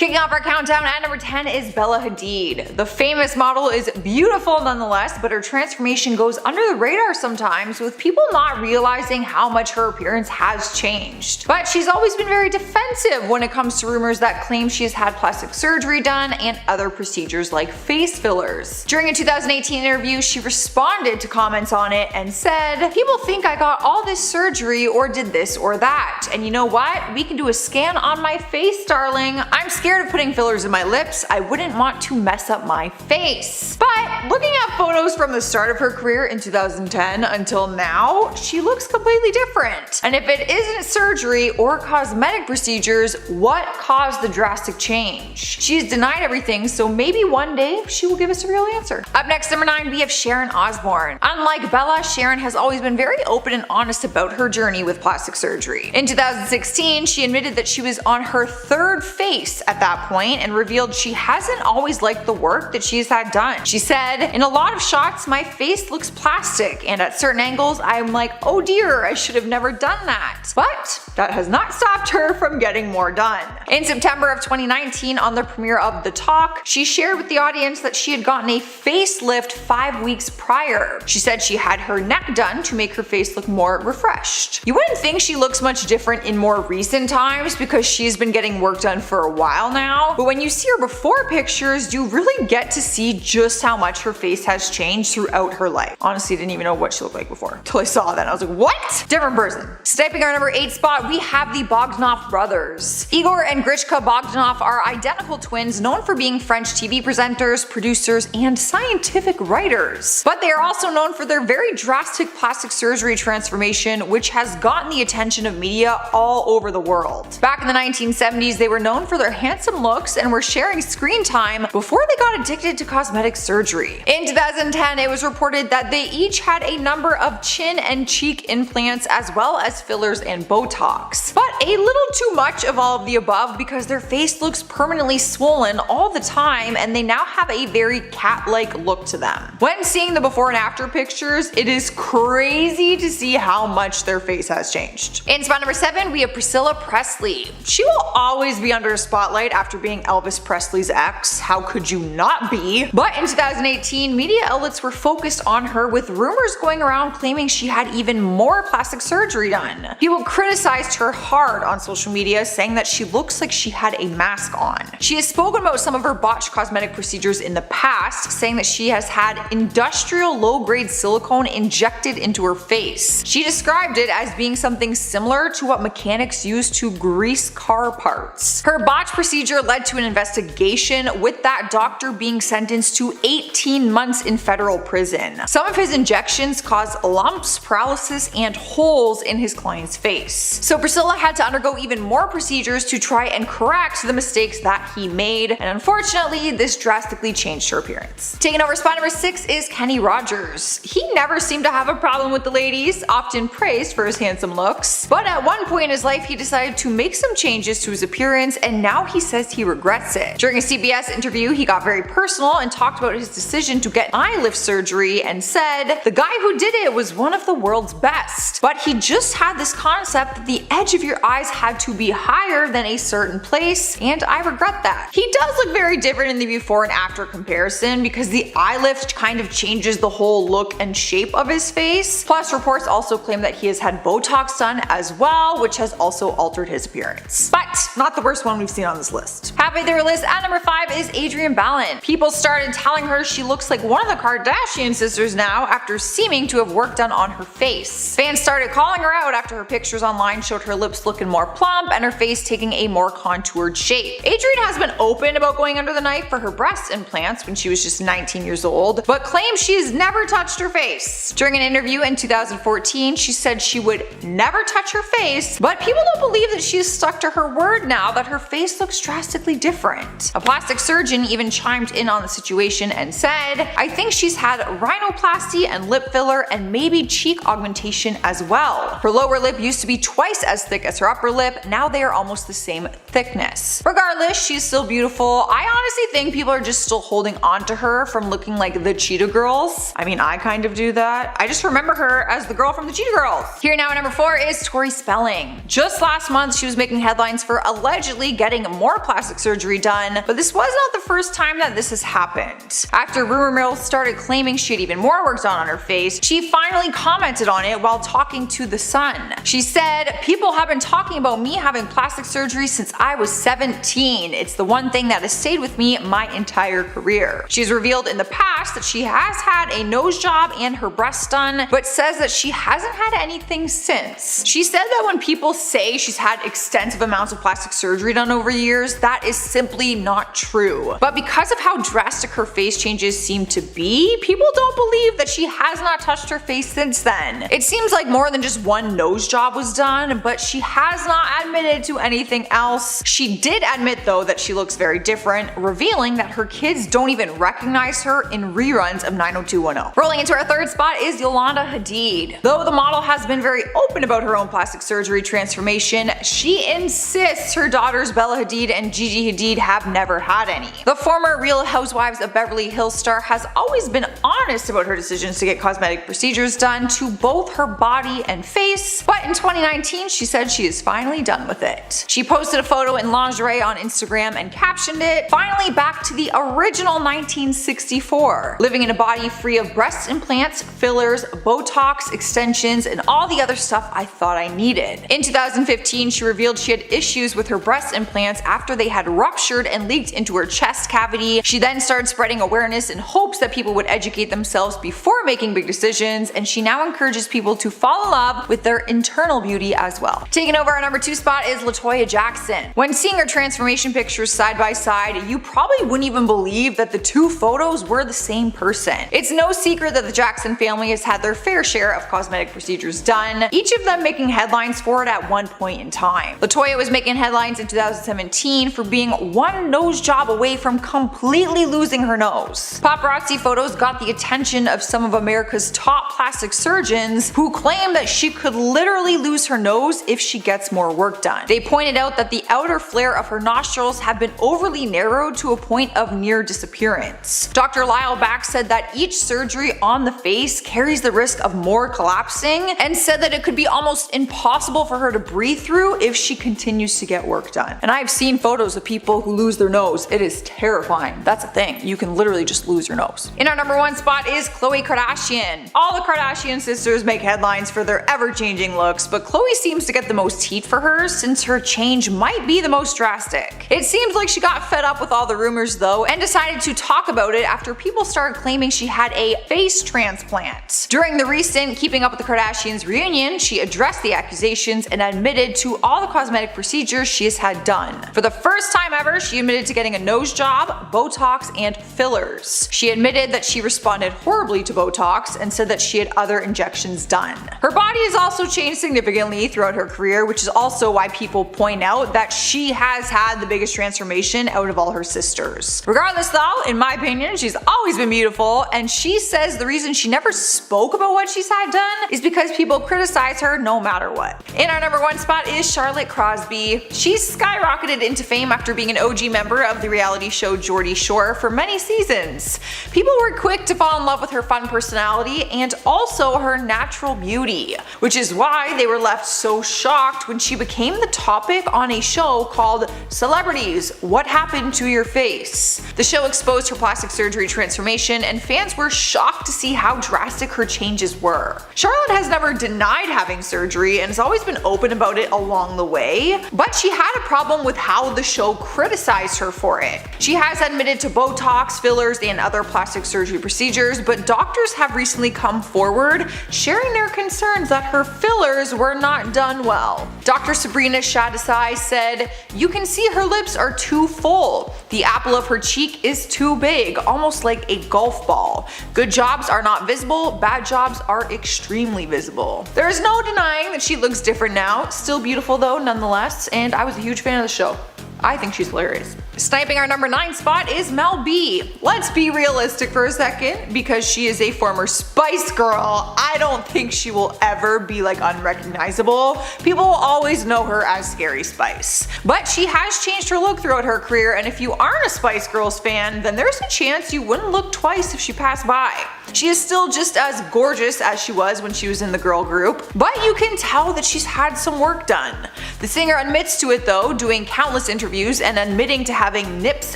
Kicking off our countdown at number 10 is Bella Hadid. The famous model is beautiful nonetheless, but her transformation goes under the radar sometimes, with people not realizing how much her appearance has changed. But she's always been very defensive when it comes to rumors that claim she has had plastic surgery done and other procedures like face fillers. During a 2018 interview, she responded to comments on it and said, "People think I got all this surgery or did this or that. And you know what? We can do a scan on my face, darling. I'm scared of putting fillers in my lips. I wouldn't want to mess up my face." But looking at photos from the start of her career in 2010 until now, she looks completely different. And if it isn't surgery or cosmetic procedures, what caused the drastic change? She's denied everything, so maybe one day she will give us a real answer. Up next, number 9, we have Sharon Osbourne. Unlike Bella, Sharon has always been very open and honest about her journey with plastic surgery. In 2016, she admitted that she was on her 3rd face at that point and revealed she hasn't always liked the work that she's had done. She said, "In a lot of shots, my face looks plastic, and at certain angles, I'm like, oh dear, I should have never done that." But that has not stopped her from getting more done. In September of 2019, on the premiere of The Talk, she shared with the audience that she had gotten a facelift 5 weeks prior. She said she had her neck done to make her face look more refreshed. You wouldn't think she looks much different in more recent times because she's been getting work done for a while now, but when you see her before pictures, you really get to see just how much her face has changed throughout her life. Honestly, I didn't even know what she looked like before until I saw that and I was like, what? Different person. Stepping our number 8 spot, we have the Bogdanov brothers. Igor and Grichka Bogdanov are identical twins known for being French TV presenters, producers, and scientific writers. But they are also known for their very drastic plastic surgery transformation, which has gotten the attention of media all over the world. Back in the 1970s, they were known for their handsome looks and were sharing screen time before they got addicted to cosmetic surgery. In 2010, it was reported that they each had a number of chin and cheek implants as well as fillers and Botox. But a little too much of all of the above because their face looks permanently swollen all the time and they now have a very cat-like look to them. When seeing the before and after pictures, it is crazy to see how much their face has changed. In spot number 7, we have Priscilla Presley. She will always be under a spotlight after being Elvis Presley's ex. How could you not be? But in 2018, media outlets were focused on her with rumors going around claiming she had even more plastic surgery done. People criticized her hard on social media, saying that she looks like she had a mask on. She has spoken about some of her botched cosmetic procedures in the past, saying that she has had industrial low-grade silicone injected into her face. She described it as being something similar to what mechanics use to grease car parts. Her botched procedure led to an investigation, with that doctor being sentenced to 18 months in federal prison. Some of his injections caused lumps, paralysis, and holes in his client's face. So Priscilla had to undergo even more procedures to try and correct the mistakes that he made, and unfortunately, this drastically changed her appearance. Taking over spot number 6 is Kenny Rogers. He never seemed to have a problem with the ladies, often praised for his handsome looks, but at one point in his life he decided to make some changes to his appearance, and now he says he regrets it. During a CBS interview, he got very personal and talked about his decision to get eye lift surgery and said, "The guy who did it was one of the world's best, but he just had this concept that the edge of your eyes had to be higher than a certain place, and I regret that." He does look very different in the before and after comparison because the eye lift kind of changes the whole look and shape of his face. Plus, reports also claim that he has had Botox done as well, which has also altered his appearance. But not the worst one we've seen on this list. Halfway through our list at number 5 is Adrienne Bailon. People started telling her she looks like one of the Kardashian sisters now after seeming to have work done on her face. Fans started calling her out after her pictures online showed her lips looking more plump and her face taking a more contoured shape. Adrienne has been open about going under the knife for her breast implants when she was just 19 years old, but claims she has never touched her face. During an interview in 2014, she said she would never touch her face, but people don't believe that she has stuck to her word now that her face looks drastically different. A plastic surgeon even chimed in on the situation and said, "I think she's had rhinoplasty and lip filler and maybe cheek augmentation as well. Her lower lip used to be twice as thick as her upper lip, now they are almost the same thickness." Regardless, she's still beautiful. I honestly think people are just still holding on to her from looking like the Cheetah Girls. I mean, I kind of do that. I just remember her as the girl from the Cheetah Girls. Here now at number 4 is Tori Spelling. Just last month, she was making headlines for allegedly getting more more plastic surgery done, but this was not the first time that this has happened. After rumor mills started claiming she had even more work done on her face, she finally commented on it while talking to The Sun. She said, "People have been talking about me having plastic surgery since I was 17. It's the one thing that has stayed with me my entire career." She's revealed in the past that she has had a nose job and her breasts done, but says that she hasn't had anything since. She said that when people say she's had extensive amounts of plastic surgery done over the years, that is simply not true. But because of how drastic her face changes seem to be, people don't believe that she has not touched her face since then. It seems like more than just one nose job was done, but she has not admitted to anything else. She did admit though that she looks very different, revealing that her kids don't even recognize her in reruns of 90210. Rolling into our third spot is Yolanda Hadid. Though the model has been very open about her own plastic surgery transformation, she insists her daughters Bella Hadid and Gigi Hadid have never had any. The former Real Housewives of Beverly Hills star has always been honest about her decisions to get cosmetic procedures done to both her body and face, but in 2019 she said she is finally done with it. She posted a photo in lingerie on Instagram and captioned it, "Finally back to the original 1964, living in a body free of breast implants, fillers, Botox, extensions, and all the other stuff I thought I needed." In 2015 she revealed she had issues with her breast implants after they had ruptured and leaked into her chest cavity. She then started spreading awareness in hopes that people would educate themselves before making big decisions, and she now encourages people to fall in love with their internal beauty as well. Taking over our number 2 spot is LaToya Jackson. When seeing her transformation pictures side by side, you probably wouldn't even believe that the two photos were the same person. It's no secret that the Jackson family has had their fair share of cosmetic procedures done, each of them making headlines for it at one point in time. LaToya was making headlines in 2017 for being one nose job away from completely losing her nose. Paparazzi photos got the attention of some of America's top plastic surgeons who claim that she could literally lose her nose if she gets more work done. They pointed out that the outer flare of her nostrils have been overly narrowed to a point of near disappearance. Dr. Lyle Back said that each surgery on the face carries the risk of more collapsing, and said that it could be almost impossible for her to breathe through if she continues to get work done. And I've seen photos of people who lose their nose. It is terrifying. That's a thing. You can literally just lose your nose. In our number 1 spot is Khloe Kardashian. All the Kardashian sisters make headlines for their ever-changing looks, but Khloe seems to get the most heat for hers since her change might be the most drastic. It seems like she got fed up with all the rumors though and decided to talk about it after people started claiming she had a face transplant. During the recent Keeping Up with the Kardashians reunion, she addressed the accusations and admitted to all the cosmetic procedures she has had done. For the first time ever, she admitted to getting a nose job, Botox, and fillers. She admitted that she responded horribly to Botox and said that she had other injections done. Her body has also changed significantly throughout her career, which is also why people point out that she has had the biggest transformation out of all her sisters. Regardless though, in my opinion, she's always been beautiful, and she says the reason she never spoke about what she's had done is because people criticize her no matter what. In our number 1 spot is Charlotte Crosby. She's skyrocketed into fame after being an OG member of the reality show Geordie Shore for many seasons. People were quick to fall in love with her fun personality and also her natural beauty, which is why they were left so shocked when she became the topic on a show called Celebrities: What Happened to Your Face. The show exposed her plastic surgery transformation, and fans were shocked to see how drastic her changes were. Charlotte has never denied having surgery and has always been open about it along the way, but she had a problem with how the show criticized her for it. She has admitted to Botox, fillers, and other plastic surgery procedures, but doctors have recently come forward sharing their concerns that her fillers were not done well. Dr. Sabrina Shadisai said, "You can see her lips are too full. The apple of her cheek is too big, almost like a golf ball. Good jobs are not visible, bad jobs are extremely visible." There is no denying that she looks different now, still beautiful though nonetheless, and I was a huge fan of the show. I think she's hilarious. Sniping our number 9 spot is Mel B. Let's be realistic for a second, because she is a former Spice Girl, I don't think she will ever be like unrecognizable. People will always know her as Scary Spice. But she has changed her look throughout her career, and if you aren't a Spice Girls fan, then there's a chance you wouldn't look twice if she passed by. She is still just as gorgeous as she was when she was in the girl group, but you can tell that she's had some work done. The singer admits to it though, doing countless interviews and admitting to having nips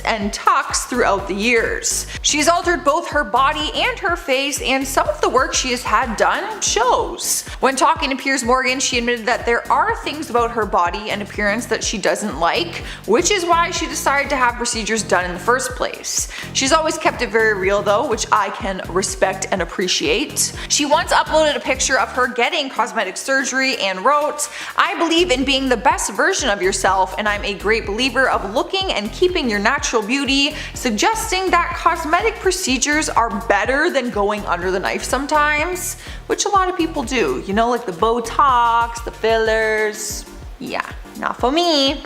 and tucks throughout the years. She's altered both her body and her face, and some of the work she has had done shows. When talking to Piers Morgan, she admitted that there are things about her body and appearance that she doesn't like, which is why she decided to have procedures done in the first place. She's always kept it very real though, which I can respect and appreciate. She once uploaded a picture of her getting cosmetic surgery and wrote, "I believe in being the best version of yourself, and I'm a great believer of looking and keeping your natural beauty, suggesting that cosmetic procedures are better than going under the knife sometimes," which a lot of people do, you know, like the Botox, the fillers. Yeah, not for me.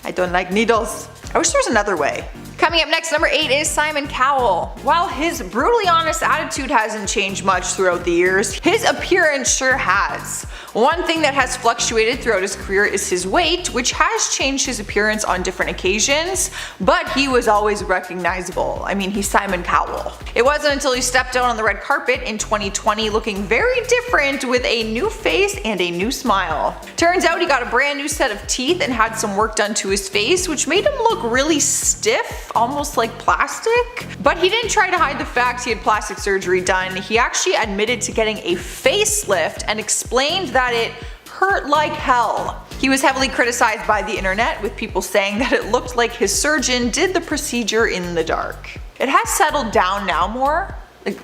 I don't like needles. I wish there was another way. Coming up next, number 8 is Simon Cowell. While his brutally honest attitude hasn't changed much throughout the years, his appearance sure has. One thing that has fluctuated throughout his career is his weight, which has changed his appearance on different occasions, but he was always recognizable. I mean, he's Simon Cowell. It wasn't until he stepped out on the red carpet in 2020 looking very different with a new face and a new smile. Turns out he got a brand new set of teeth and had some work done to his face, which made him look really stiff, almost like plastic. But he didn't try to hide the fact he had plastic surgery done. He actually admitted to getting a facelift and explained that it hurt like hell. He was heavily criticized by the internet, with people saying that it looked like his surgeon did the procedure in the dark. It has settled down now more. Like,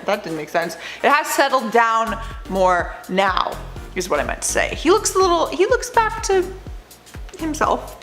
that didn't make sense. It has settled down more now, is what I meant to say. He looks back to himself.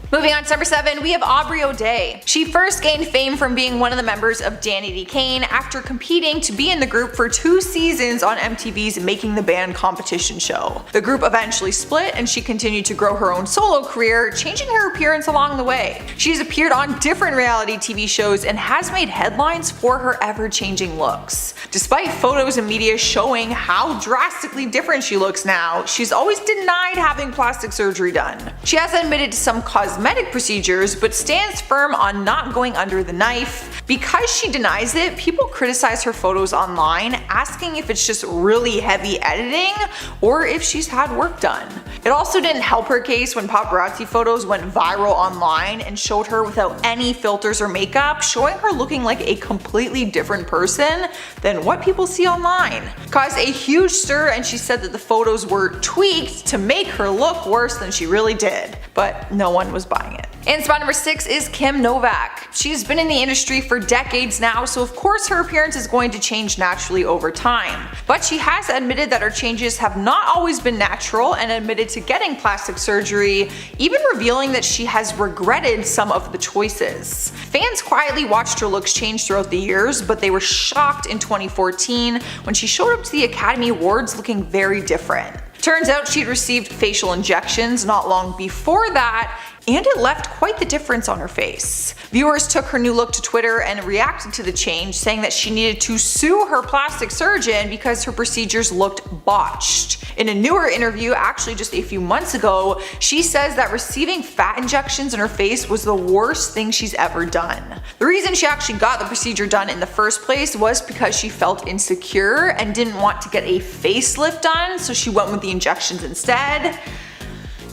Moving on to number 7, we have Aubrey O'Day. She first gained fame from being one of the members of Danny D. Kane after competing to be in the group for 2 seasons on MTV's Making the Band competition show. The group eventually split, and she continued to grow her own solo career, changing her appearance along the way. She's appeared on different reality TV shows and has made headlines for her ever-changing looks. Despite photos and media showing how drastically different she looks now, she's always denied having plastic surgery done. She has admitted to some cosmetic procedures, but stands firm on not going under the knife. Because she denies it, people criticize her photos online, asking if it's just really heavy editing or if she's had work done. It also didn't help her case when paparazzi photos went viral online and showed her without any filters or makeup, showing her looking like a completely different person than what people see online. It caused a huge stir, and she said that the photos were tweaked to make her look worse than she really did, but no one was buying it. And spot number 6 is Kim Novak. She's been in the industry for decades now, so of course her appearance is going to change naturally over time. But she has admitted that her changes have not always been natural, and admitted to getting plastic surgery, even revealing that she has regretted some of the choices. Fans quietly watched her looks change throughout the years, but they were shocked in 2014 when she showed up to the Academy Awards looking very different. Turns out she'd received facial injections not long before that, and it left quite the difference on her face. Viewers took her new look to Twitter and reacted to the change, saying that she needed to sue her plastic surgeon because her procedures looked botched. In a newer interview, actually just a few months ago, she says that receiving fat injections in her face was the worst thing she's ever done. The reason she actually got the procedure done in the first place was because she felt insecure and didn't want to get a facelift done, so she went with the injections instead.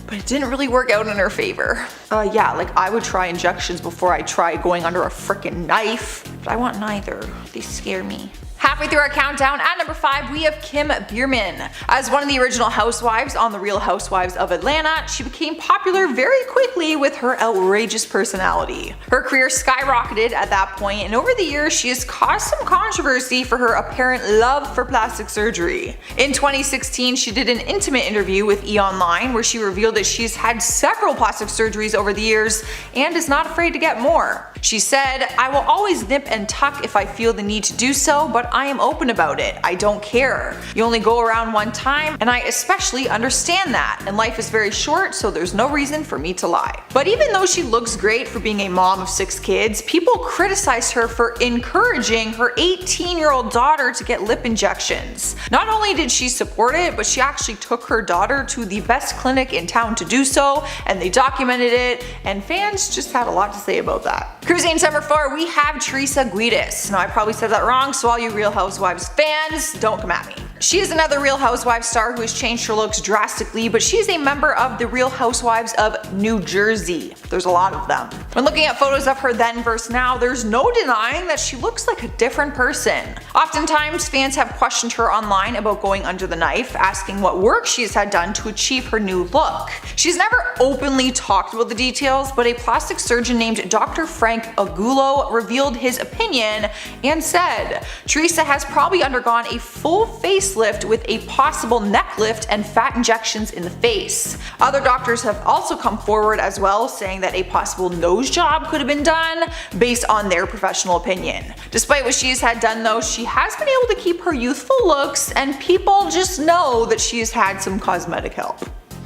But it didn't really work out in her favor. Yeah, like I would try injections before I try going under a frickin' knife, but I want neither. They scare me. Halfway through our countdown, at number 5, we have Kim Bierman. As one of the original housewives on The Real Housewives of Atlanta, she became popular very quickly with her outrageous personality. Her career skyrocketed at that point, and over the years she has caused some controversy for her apparent love for plastic surgery. In 2016, she did an intimate interview with E! Online where she revealed that she's had several plastic surgeries over the years and is not afraid to get more. She said, "I will always nip and tuck if I feel the need to do so, but I am open about it. I don't care. You only go around one time, and I especially understand that, and life is very short, so there's no reason for me to lie." But even though she looks great for being a mom of 6 kids, people criticized her for encouraging her 18-year-old daughter to get lip injections. Not only did she support it, but she actually took her daughter to the best clinic in town to do so, and they documented it, and fans just had a lot to say about that. Cruising to number 4, we have Teresa Giudice. Now I probably said that wrong, so all you Real Housewives fans, don't come at me. She is another Real Housewives star who has changed her looks drastically, but she's a member of the Real Housewives of New Jersey. There's a lot of them. When looking at photos of her then versus now, there's no denying that she looks like a different person. Oftentimes, fans have questioned her online about going under the knife, asking what work she has had done to achieve her new look. She's never openly talked about the details, but a plastic surgeon named Dr. Frank Agulo revealed his opinion and said, "Teresa has probably undergone a full facelift with a possible neck lift and fat injections in the face." Other doctors have also come forward as well, saying that a possible nose job could have been done based on their professional opinion. Despite what she has had done though, she has been able to keep her youthful looks, and people just know that she has had some cosmetic help.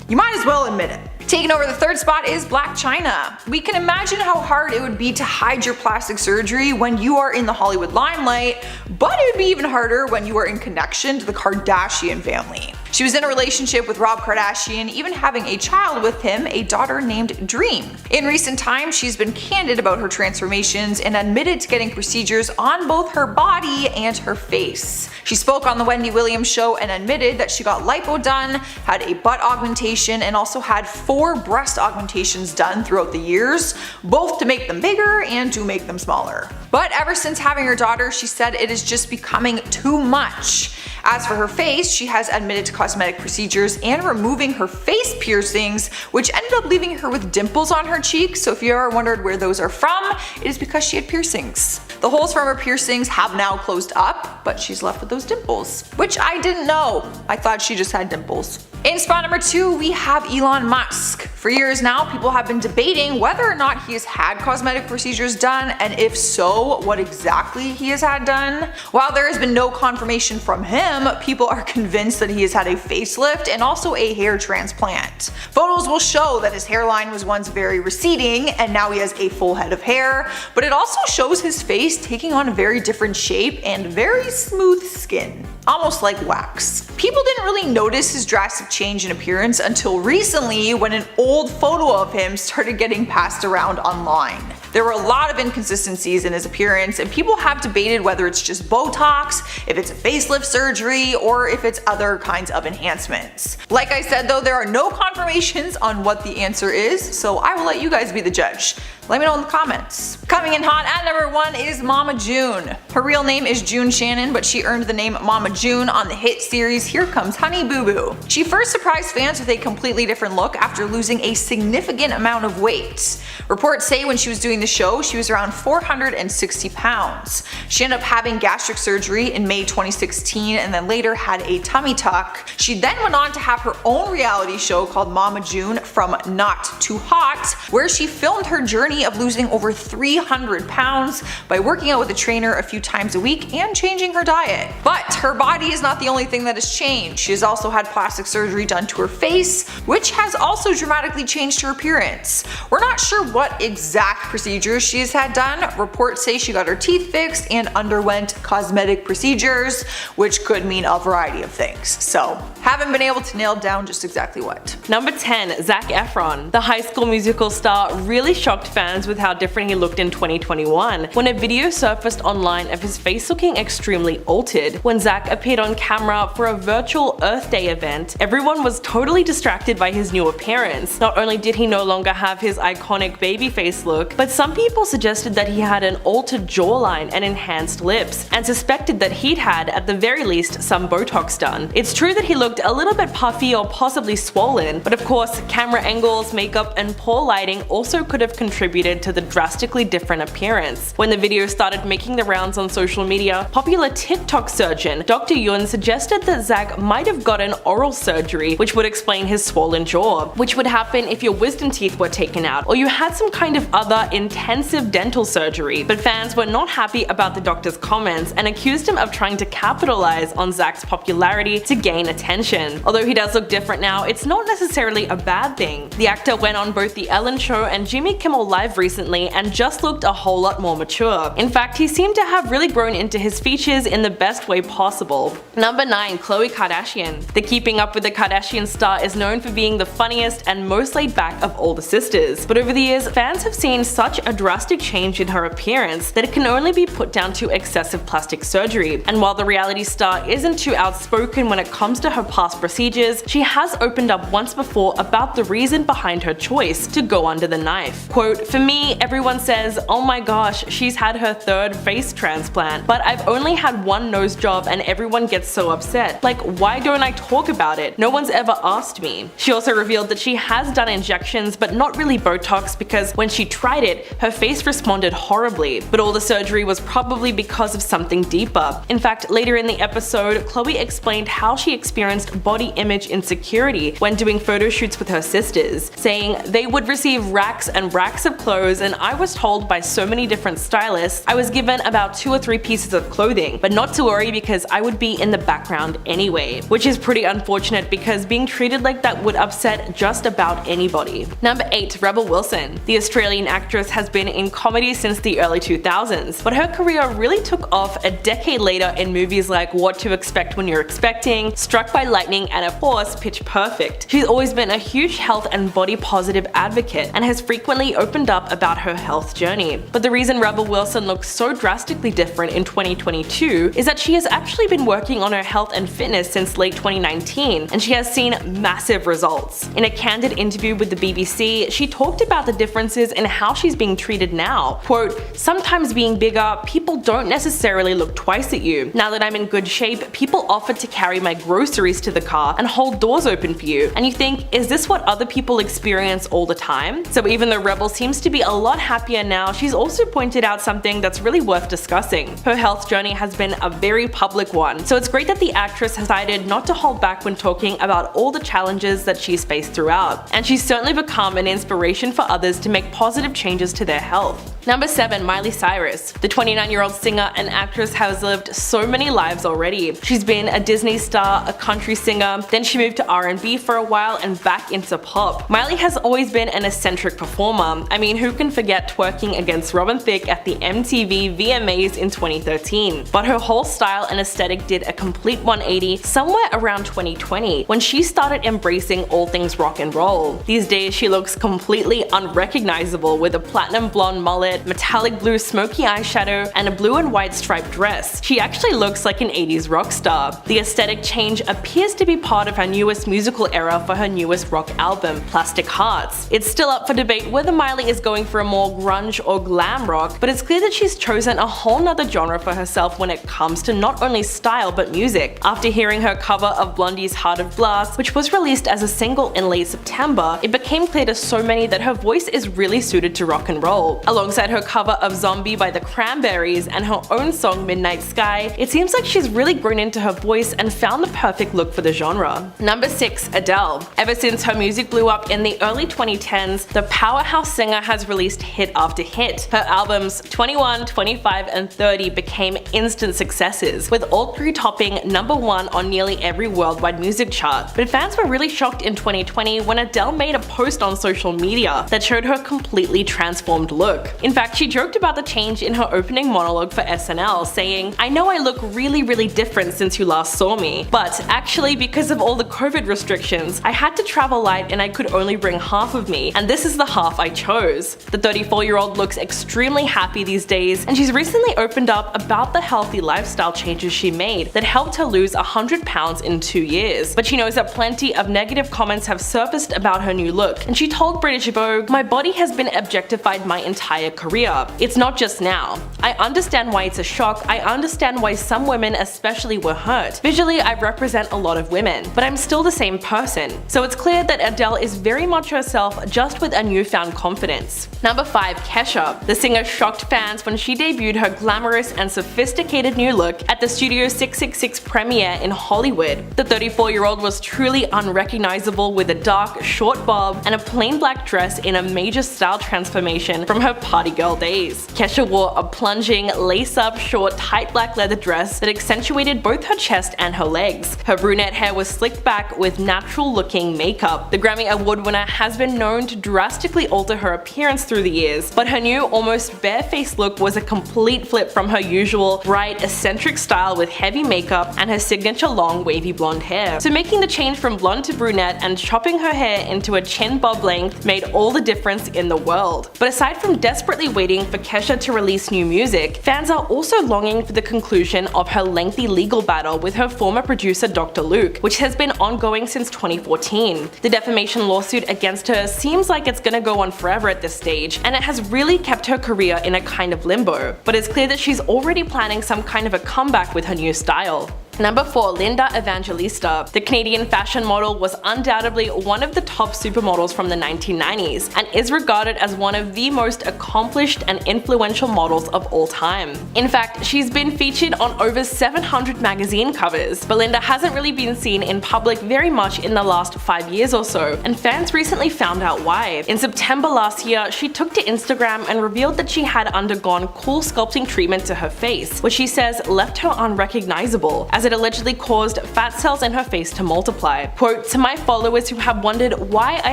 You might as well admit it. Taking over the 3rd spot is Blac Chyna. We can imagine how hard it would be to hide your plastic surgery when you are in the Hollywood limelight, but it would be even harder when you are in connection to the Kardashian family. She was in a relationship with Rob Kardashian, even having a child with him, a daughter named Dream. In recent times, she's been candid about her transformations and admitted to getting procedures on both her body and her face. She spoke on the Wendy Williams show and admitted that she got lipo done, had a butt augmentation, and also had 4 breast augmentations done throughout the years, both to make them bigger and to make them smaller. But ever since having her daughter, she said it is just becoming too much. As for her face, she has admitted to cosmetic procedures and removing her face piercings, which ended up leaving her with dimples on her cheeks, so if you ever wondered where those are from, it is because she had piercings. The holes from her piercings have now closed up, but she's left with those dimples, which I didn't know. I thought she just had dimples. In spot number 2, we have Elon Musk. For years now, people have been debating whether or not he has had cosmetic procedures done, and if so, what exactly he has had done. While there has been no confirmation from him, people are convinced that he has had a facelift and also a hair transplant. Photos will show that his hairline was once very receding, and now he has a full head of hair, but it also shows his face taking on a very different shape and very smooth skin, almost like wax. People didn't really notice his drastic change in appearance until recently, when an old photo of him started getting passed around online. There were a lot of inconsistencies in his appearance, and people have debated whether it's just Botox, if it's a facelift surgery, or if it's other kinds of enhancements. Like I said though, there are no confirmations on what the answer is, so I will let you guys be the judge. Let me know in the comments. Coming in hot at number 1 is Mama June. Her real name is June Shannon, but she earned the name Mama June on the hit series Here Comes Honey Boo Boo. She first surprised fans with a completely different look after losing a significant amount of weight. Reports say when she was doing the show, she was around 460 pounds. She ended up having gastric surgery in May 2016 and then later had a tummy tuck. She then went on to have her own reality show called Mama June From Not Too Hot, where she filmed her journey of losing over 300 pounds by working out with a trainer a few times a week and changing her diet. But her body is not the only thing that has changed. She has also had plastic surgery done to her face, which has also dramatically changed her appearance. We're not sure what exact procedures she has had done. Reports say she got her teeth fixed and underwent cosmetic procedures, which could mean a variety of things. So, haven't been able to nail down just exactly what. Number 10, Zac Efron. The High School Musical star really shocked fans with how different he looked in 2021 when a video surfaced online of his face looking extremely altered. When Zac appeared on camera for a virtual Earth Day event, everyone was totally distracted by his new appearance. Not only did he no longer have his iconic baby face look, but some people suggested that he had an altered jawline and enhanced lips, and suspected that he'd had, at the very least, some Botox done. It's true that he looked a little bit puffy or possibly swollen, but of course, camera angles, makeup, and poor lighting also could have contributed contributed to the drastically different appearance. When the video started making the rounds on social media, popular TikTok surgeon Dr. Yun suggested that Zac might have gotten oral surgery, which would explain his swollen jaw, which would happen if your wisdom teeth were taken out, or you had some kind of other intensive dental surgery. But fans were not happy about the doctor's comments and accused him of trying to capitalize on Zac's popularity to gain attention. Although he does look different now, it's not necessarily a bad thing. The actor went on both The Ellen Show and Jimmy Kimmel Live recently and just looked a whole lot more mature. In fact, he seemed to have really grown into his features in the best way possible. Number 9. Khloe Kardashian. The Keeping Up with the Kardashian star is known for being the funniest and most laid back of all the sisters, but over the years, fans have seen such a drastic change in her appearance that it can only be put down to excessive plastic surgery. And while the reality star isn't too outspoken when it comes to her past procedures, she has opened up once before about the reason behind her choice to go under the knife. Quote, "For me, everyone says, oh my gosh, she's had her 3rd face transplant, but I've only had 1 nose job and everyone gets so upset. Like, why don't I talk about it? No one's ever asked me." She also revealed that she has done injections but not really Botox because when she tried it, her face responded horribly, but all the surgery was probably because of something deeper. In fact, later in the episode, Khloe explained how she experienced body image insecurity when doing photo shoots with her sisters, saying, "They would receive racks and racks of clothes and I was told by so many different stylists I was given about 2 or 3 pieces of clothing, but not to worry because I would be in the background anyway," which is pretty unfortunate because being treated like that would upset just about anybody. Number 8. Rebel Wilson. The Australian actress has been in comedy since the early 2000s, but her career really took off a decade later in movies like What to Expect When You're Expecting, Struck by Lightning, and of course Pitch Perfect. She's always been a huge health and body positive advocate and has frequently opened up about her health journey. But the reason Rebel Wilson looks so drastically different in 2022 is that she has actually been working on her health and fitness since late 2019, and she has seen massive results. In a candid interview with the BBC, she talked about the differences in how she's being treated now. Quote, "Sometimes being bigger, people don't necessarily look twice at you. Now that I'm in good shape, people offer to carry my groceries to the car and hold doors open for you. And you think, is this what other people experience all the time?" So even though Rebel seems to be a lot happier now, she's also pointed out something that's really worth discussing. Her health journey has been a very public one, so it's great that the actress has decided not to hold back when talking about all the challenges that she's faced throughout. And she's certainly become an inspiration for others to make positive changes to their health. Number 7. Miley Cyrus. The 29-year-old singer and actress has lived so many lives already. She's been a Disney star, a country singer, then she moved to R&B for a while and back into pop. Miley has always been an eccentric performer. I mean, who can forget twerking against Robin Thicke at the MTV VMAs in 2013? But her whole style and aesthetic did a complete 180 somewhere around 2020 when she started embracing all things rock and roll. These days she looks completely unrecognizable with a platinum blonde mullet, metallic blue smoky eyeshadow, and a blue and white striped dress. She actually looks like an 80s rock star. The aesthetic change appears to be part of her newest musical era for her newest rock album, Plastic Hearts. It's still up for debate whether Miley is going for a more grunge or glam rock, but it's clear that she's chosen a whole nother genre for herself when it comes to not only style but music. After hearing her cover of Blondie's Heart of Glass, which was released as a single in late September, it became clear to so many that her voice is really suited to rock and roll. Alongside her cover of Zombie by the Cranberries and her own song Midnight Sky, it seems like she's really grown into her voice and found the perfect look for the genre. Number 6. Adele. Ever since her music blew up in the early 2010s, the powerhouse singer has released hit after hit. Her albums 21, 25, and 30 became instant successes, with all 3 topping number 1 on nearly every worldwide music chart. But fans were really shocked in 2020 when Adele made a post on social media that showed her completely transformed look. In fact, she joked about the change in her opening monologue for SNL, saying, "I know I look really different since you last saw me, but actually because of all the COVID restrictions, I had to travel light and I could only bring half of me, and this is the half I chose." The 34-year-old looks extremely happy these days, and she's recently opened up about the healthy lifestyle changes she made that helped her lose 100 pounds in 2 years. But she knows that plenty of negative comments have surfaced about her new look, and she told British Vogue, "My body has been objectified my entire career. It's not just now. I understand why it's a shock. I understand why some women especially were hurt. Visually, I represent a lot of women, but I'm still the same person." So it's clear that Adele is very much herself, just with a newfound confidence. appearance. Number 5. Kesha. The singer shocked fans when she debuted her glamorous and sophisticated new look at the Studio 666 premiere in Hollywood. The 34-year-old was truly unrecognizable with a dark, short bob and a plain black dress in a major style transformation from her party girl days. Kesha wore a plunging, lace-up, short, tight black leather dress that accentuated both her chest and her legs. Her brunette hair was slicked back with natural-looking makeup. The Grammy Award winner has been known to drastically alter her appearance through the years, but her new, almost bare-faced look was a complete flip from her usual bright, eccentric style with heavy makeup and her signature long, wavy blonde hair. So making the change from blonde to brunette and chopping her hair into a chin bob length made all the difference in the world. But aside from desperately waiting for Kesha to release new music, fans are also longing for the conclusion of her lengthy legal battle with her former producer Dr. Luke, which has been ongoing since 2014. The defamation lawsuit against her seems like it's gonna go on forever at this stage, and it has really kept her career in a kind of limbo. But it's clear that she's already planning some kind of a comeback with her new style. Number 4. Linda Evangelista. The Canadian fashion model was undoubtedly one of the top supermodels from the 1990s and is regarded as one of the most accomplished and influential models of all time. In fact, she's been featured on over 700 magazine covers, but Linda hasn't really been seen in public very much in the last 5 years or so, and fans recently found out why. In September last year, she took to Instagram and revealed that she had undergone cool sculpting treatment to her face, which she says left her unrecognizable, as it allegedly caused fat cells in her face to multiply. Quote, "To my followers who have wondered why I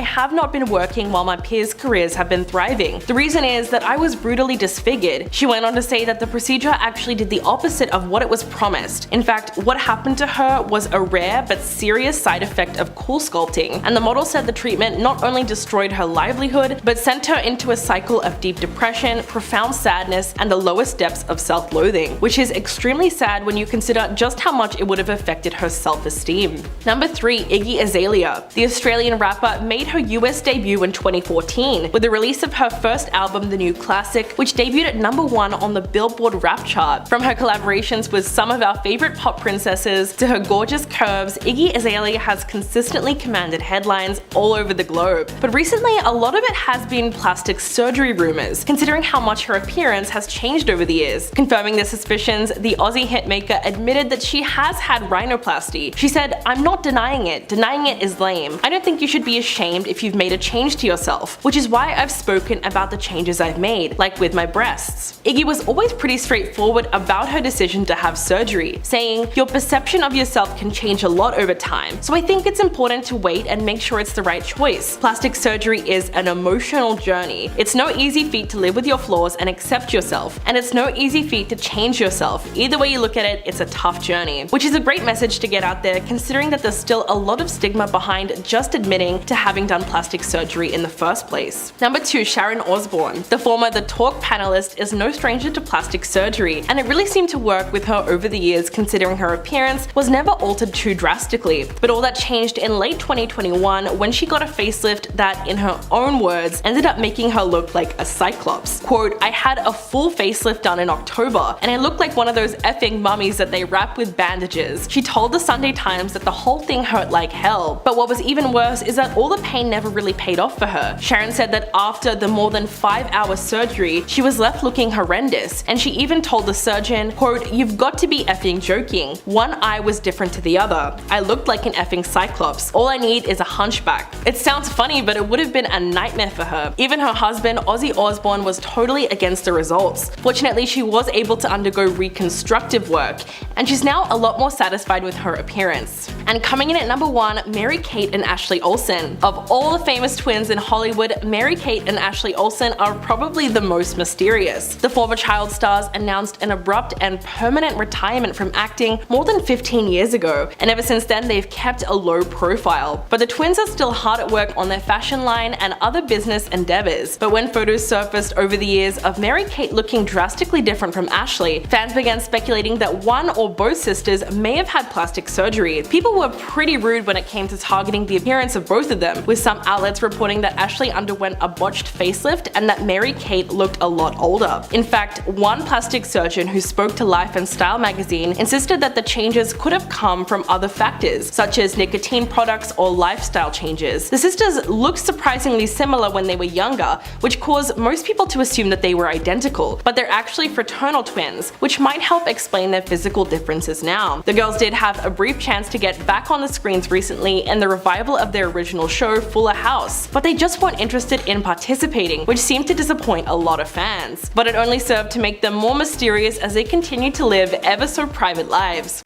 have not been working while my peers' careers have been thriving, the reason is that I was brutally disfigured." She went on to say that the procedure actually did the opposite of what it was promised. In fact, what happened to her was a rare but serious side effect of cool sculpting, and the model said the treatment not only destroyed her livelihood, but sent her into a cycle of deep depression, profound sadness, and the lowest depths of self-loathing, which is extremely sad when you consider just how much it would have affected her self-esteem. Number 3. Iggy Azalea. The Australian rapper made her US debut in 2014 with the release of her first album, The New Classic, which debuted at number 1 on the Billboard rap chart. From her collaborations with some of our favorite pop princesses to her gorgeous curves, Iggy Azalea has consistently commanded headlines all over the globe. But recently, a lot of it has been plastic surgery rumors, considering how much her appearance has changed over the years. Confirming the suspicions, the Aussie hitmaker admitted that she has had rhinoplasty. She said, "I'm not denying it. Denying it is lame. I don't think you should be ashamed if you've made a change to yourself, which is why I've spoken about the changes I've made, like with my breasts." Iggy was always pretty straightforward about her decision to have surgery, saying, "Your perception of yourself can change a lot over time, so I think it's important to wait and make sure it's the right choice. Plastic surgery is an emotional journey. It's no easy feat to live with your flaws and accept yourself, and it's no easy feat to change yourself. Either way you look at it, it's a tough journey." Which is a great message to get out there, considering that there's still a lot of stigma behind just admitting to having done plastic surgery in the first place. Number 2. Sharon Osbourne. The former The Talk panelist is no stranger to plastic surgery, and it really seemed to work with her over the years, considering her appearance was never altered too drastically. But all that changed in late 2021 when she got a facelift that, in her own words, ended up making her look like a cyclops. Quote, "I had a full facelift done in October, and I looked like one of those effing mummies that they wrap with bandages." She told the Sunday Times that the whole thing hurt like hell, but what was even worse is that all the pain never really paid off for her. Sharon said that after the more than 5-hour surgery, she was left looking horrendous, and she even told the surgeon, quote, "You've got to be effing joking. One eye was different to the other. I looked like an effing cyclops. All I need is a hunchback." It sounds funny, but it would have been a nightmare for her. Even her husband, Ozzy Osbourne, was totally against the results. Fortunately, she was able to undergo reconstructive work, and she's now a lot more satisfied with her appearance. And coming in at number 1, Mary-Kate and Ashley Olsen. Of all the famous twins in Hollywood, Mary-Kate and Ashley Olsen are probably the most mysterious. The former child stars announced an abrupt and permanent retirement from acting more than 15 years ago, and ever since then they've kept a low profile. But the twins are still hard at work on their fashion line and other business endeavors. But when photos surfaced over the years of Mary-Kate looking drastically different from Ashley, fans began speculating that one or both sisters sisters may have had plastic surgery. People were pretty rude when it came to targeting the appearance of both of them, with some outlets reporting that Ashley underwent a botched facelift and that Mary-Kate looked a lot older. In fact, one plastic surgeon who spoke to Life and Style magazine insisted that the changes could have come from other factors, such as nicotine products or lifestyle changes. The sisters looked surprisingly similar when they were younger, which caused most people to assume that they were identical, but they're actually fraternal twins, which might help explain their physical differences now. The girls did have a brief chance to get back on the screens recently in the revival of their original show Fuller House, but they just weren't interested in participating, which seemed to disappoint a lot of fans. But it only served to make them more mysterious as they continued to live ever so private lives.